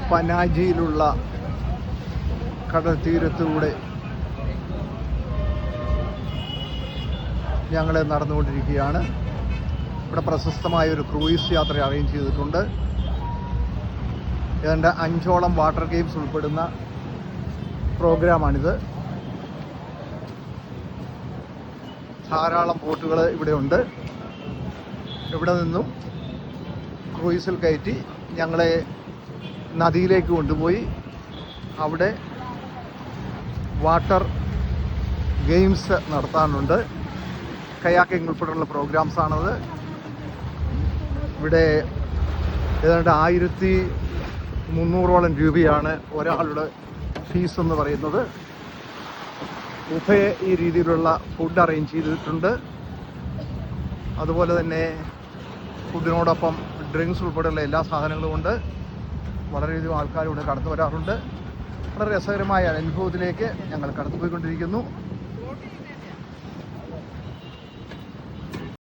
പനാജിയിലുള്ള കടൽ തീരത്തൂടെ ഞങ്ങൾ നടന്നുകൊണ്ടിരിക്കുകയാണ്. ഇവിടെ പ്രശസ്തമായ ഒരു ക്രൂയിസ് യാത്ര അറേഞ്ച് ചെയ്തിട്ടുണ്ട്. ഏതാണ്ട് 5ഓളം വാട്ടർ ഗെയിംസ് ഉൾപ്പെടുന്ന പ്രോഗ്രാമാണിത്. ധാരാളം ബോട്ടുകൾ ഇവിടെ ഉണ്ട്. ഇവിടെ നിന്നും ക്രൂയിസിൽ കയറ്റി ഞങ്ങളെ നദിയിലേക്ക് കൊണ്ടുപോയി അവിടെ വാട്ടർ ഗെയിംസ് നടത്താനുണ്ട്. കയാക്കിംഗ് ഉൾപ്പെടെയുള്ള പ്രോഗ്രാംസാണത്. ഇവിടെ ഏതാണ്ട് 1300ഓളം രൂപയാണ് ഒരാളുടെ ഫീസ് എന്ന് പറയുന്നത്. ബുഫേ ഈ രീതിയിലുള്ള ഫുഡ് അറേഞ്ച് ചെയ്തിട്ടുണ്ട്. അതുപോലെ തന്നെ ഫുഡിനോടൊപ്പം ഡ്രിങ്ക്സ് ഉൾപ്പെടെയുള്ള എല്ലാ സാധനങ്ങളും ഉണ്ട്. വളരെയധികം ആൾക്കാർ ഇവിടെ കടന്നു വരാറുണ്ട്. വളരെ രസകരമായ അനുഭവത്തിലേക്ക് ഞങ്ങൾ കടന്നുപോയിക്കൊണ്ടിരിക്കുന്നു.